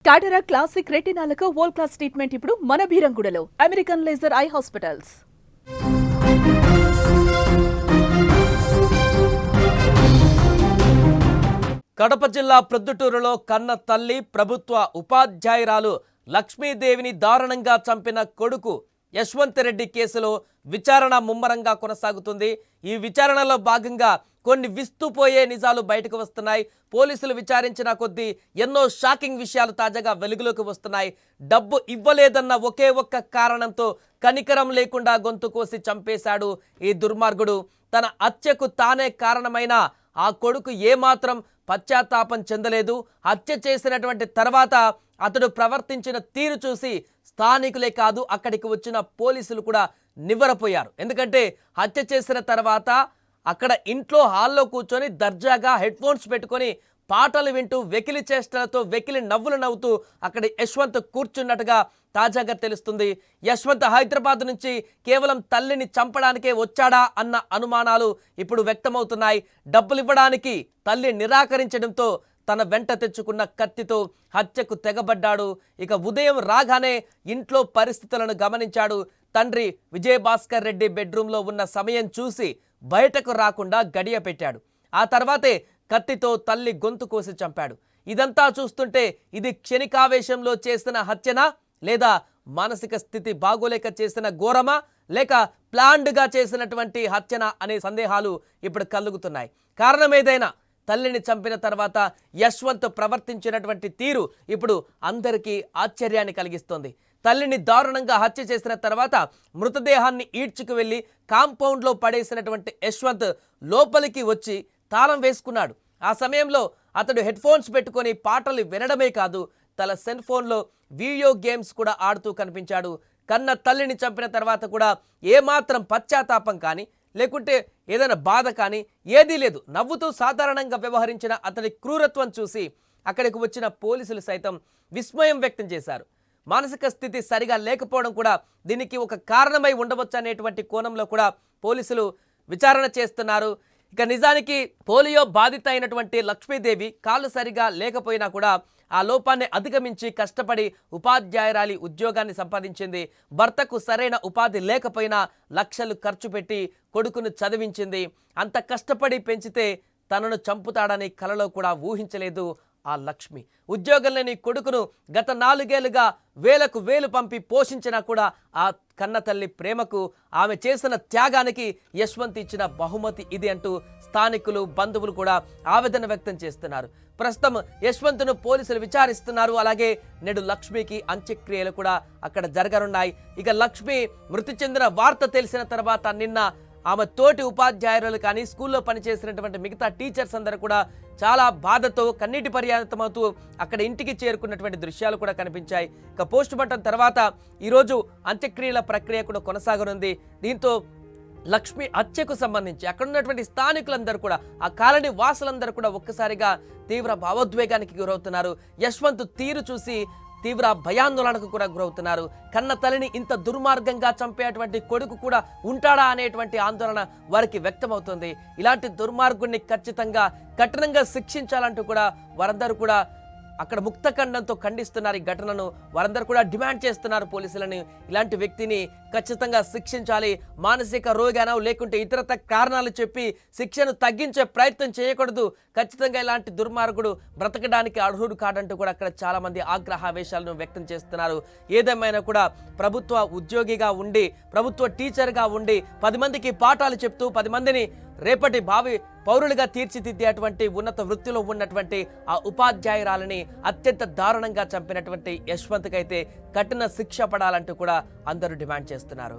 కాటరా classic రెటినాలకు world class treatment ఇప్పుడు మన భీరంగూడలో American laser eye hospitals. Kadapa జిల్లా ప్రొద్దుటూరులో కన్న తల్లి ప్రభుత్వ ఉపాధ్యాయురాలు లక్ష్మీదేవిని దారుణంగా చంపిన కొడుకు యశ్వంత్ రెడ్డి కేసులో విచారణ ముమ్మరంగా కొనసాగుతుంది. ఈ విచారణలో భాగంగా కొన్ని విస్తుపోయే నిజాలు బయటకు వస్తున్నాయి. పోలీసులు విచారించిన కొద్దీ ఎన్నో షాకింగ్ విషయాలు తాజాగా వెలుగులోకి వస్తున్నాయి. డబ్బు ఇవ్వలేదన్న ఒకే ఒక్క కారణంతో కనికరం లేకుండా గొంతు కోసి చంపేశాడు ఈ దుర్మార్గుడు. తన హత్యకు తానే కారణమైన ఆ కొడుకు ఏమాత్రం పశ్చాత్తాపం చెందలేదు. హత్య చేసినటువంటి తర్వాత అతడు ప్రవర్తించిన తీరు చూసి స్థానికులే కాదు అక్కడికి వచ్చిన పోలీసులు కూడా నివ్వెరపోయారు. ఎందుకంటే హత్య చేసిన తర్వాత అక్కడ ఇంట్లో హాల్లో కూర్చొని దర్జాగా హెడ్ ఫోన్స్ పెట్టుకొని పాటలు వింటూ వెకిలి చేష్టలతో వెకిలి నవ్వులు నవ్వుతూ అక్కడ యశ్వంత్ కూర్చున్నట్టుగా తాజాగా తెలుస్తుంది. యశ్వంత్ హైదరాబాద్ నుంచి కేవలం తల్లిని చంపడానికే వచ్చాడా అన్న అనుమానాలు ఇప్పుడు వ్యక్తమవుతున్నాయి. డబ్బులు ఇవ్వడానికి తల్లి నిరాకరించడంతో తన వెంట తెచ్చుకున్న కత్తితో హత్యకు తెగబడ్డాడు. ఇక ఉదయం రాగానే ఇంట్లో పరిస్థితులను గమనించాడు. తండ్రి విజయభాస్కర్ రెడ్డి బెడ్రూమ్లో ఉన్న సమయం చూసి బయటకు రాకుండా గడియ పెట్టాడు. ఆ తర్వాతే కత్తితో తల్లి గొంతు కోసి చంపాడు. ఇదంతా చూస్తుంటే ఇది క్షణికావేశంలో చేసిన హత్యనా, లేదా మానసిక స్థితి బాగోలేక చేసిన ఘోరమా, లేక ప్లాన్డ్గా చేసినటువంటి హత్యనా అనే సందేహాలు ఇప్పుడు కలుగుతున్నాయి. కారణం ఏదైనా తల్లిని చంపిన తర్వాత యశ్వంత్ ప్రవర్తించినటువంటి తీరు ఇప్పుడు అందరికీ ఆశ్చర్యాన్ని కలిగిస్తోంది. తల్లిని దారుణంగా హత్య చేసిన తర్వాత మృతదేహాన్ని ఈడ్చుకు వెళ్ళి కాంపౌండ్లో పడేసినటువంటి యశ్వంత్ లోపలికి వచ్చి తాళం వేసుకున్నాడు. ఆ సమయంలో అతడు హెడ్ ఫోన్స్ పెట్టుకొని పాటలు వినడమే కాదు, తన సెల్ ఫోన్లో వీడియో గేమ్స్ కూడా ఆడుతూ కనిపించాడు. కన్న తల్లిని చంపిన తర్వాత కూడా ఏమాత్రం పశ్చాత్తాపం కానీ లేకుంటే ఏదైనా బాధ కానీ ఏదీ లేదు. నవ్వుతూ సాధారణంగా వ్యవహరించిన అతడి క్రూరత్వం చూసి అక్కడికి వచ్చిన పోలీసులు సైతం విస్మయం వ్యక్తం చేశారు. మానసిక స్థితి సరిగా లేకపోవడం కూడా దీనికి ఒక కారణమై ఉండవచ్చు అనేటువంటి కోణంలో కూడా పోలీసులు విచారణ చేస్తున్నారు. ఇక నిజానికి పోలియో బాధిత అయినటువంటి లక్ష్మీదేవి కాళ్ళు సరిగా లేకపోయినా కూడా ఆ లోపాన్ని అధిగమించి కష్టపడి ఉపాధ్యాయురాలి ఉద్యోగాన్ని సంపాదించింది. భర్తకు సరైన ఉపాధి లేకపోయినా లక్షలు ఖర్చు పెట్టి కొడుకును చదివించింది. అంత కష్టపడి పెంచితే తనను చంపుతాడని కలలో కూడా ఊహించలేదు ఆ లక్ష్మి. ఉద్యోగం లేని కొడుకును గత 4 ఏళ్లుగా వేలకు వేలు పంపి పోషించినా కూడా ఆ కన్న తల్లి ప్రేమకు, ఆమె చేసిన త్యాగానికి యశ్వంత్ ఇచ్చిన బహుమతి ఇది అంటూ స్థానికులు, బంధువులు కూడా ఆవేదన వ్యక్తం చేస్తున్నారు. ప్రస్తుతం యశ్వంత్ను పోలీసులు విచారిస్తున్నారు. అలాగే నేడు లక్ష్మికి అంత్యక్రియలు కూడా అక్కడ జరగనున్నాయి. ఇక లక్ష్మి మృతి చెందిన వార్త తెలిసిన తర్వాత నిన్న ఆమె తోటి ఉపాధ్యాయులు కానీ స్కూల్లో పనిచేసినటువంటి మిగతా టీచర్స్ అందరూ కూడా చాలా బాధతో కన్నీటి పర్యంతమవుతూ అక్కడ ఇంటికి చేరుకున్నటువంటి దృశ్యాలు కూడా కనిపించాయి. ఇక పోస్ట్ మార్టం తర్వాత ఈరోజు అంత్యక్రియల ప్రక్రియ కూడా కొనసాగనుంది. దీంతో లక్ష్మి హత్యకు సంబంధించి అక్కడ ఉన్నటువంటి స్థానికులందరూ కూడా, ఆ కాలనీ వాసులందరూ కూడా ఒక్కసారిగా తీవ్ర భావోద్వేగానికి గురవుతున్నారు. యశ్వంత్ తీరు చూసి తీవ్ర భయాందోళనకు కూడా గురవుతున్నారు. కన్న తల్లిని ఇంత దుర్మార్గంగా చంపేటువంటి కొడుకు కూడా ఉంటాడా అనేటువంటి ఆందోళన వారికి వ్యక్తమవుతుంది. ఇలాంటి దుర్మార్గుడిని ఖచ్చితంగా కఠినంగా శిక్షించాలంటూ కూడా వారందరూ కూడా అక్కడ ముక్తఖండంతో ఖండిస్తున్నారు ఈ ఘటనను. వారందరూ కూడా డిమాండ్ చేస్తున్నారు పోలీసులని, ఇలాంటి వ్యక్తిని ఖచ్చితంగా శిక్షించాలి, మానసిక రోగానో లేకుంటే ఇతరత కారణాలు చెప్పి శిక్షను తగ్గించే ప్రయత్నం చేయకూడదు, ఖచ్చితంగా ఇలాంటి దుర్మార్గుడు బ్రతకడానికి అర్హుడు కాడంటూ కూడా అక్కడ చాలా మంది ఆగ్రహావేశాలను వ్యక్తం చేస్తున్నారు. ఏదేమైనా కూడా ప్రభుత్వ ఉద్యోగిగా ఉండి, ప్రభుత్వ టీచర్గా ఉండి 10 మందికి పాఠాలు చెప్తూ 10 మందిని రేపటి భావి పౌరులుగా తీర్చిదిద్దేటువంటి ఉన్నత వృత్తిలో ఉన్నటువంటి ఆ ఉపాధ్యాయురాలని అత్యంత దారుణంగా చంపినటువంటి యశ్వంత్కి అయితే కఠిన శిక్ష పడాలంటూ కూడా అందరూ డిమాండ్ చేస్తున్నారు.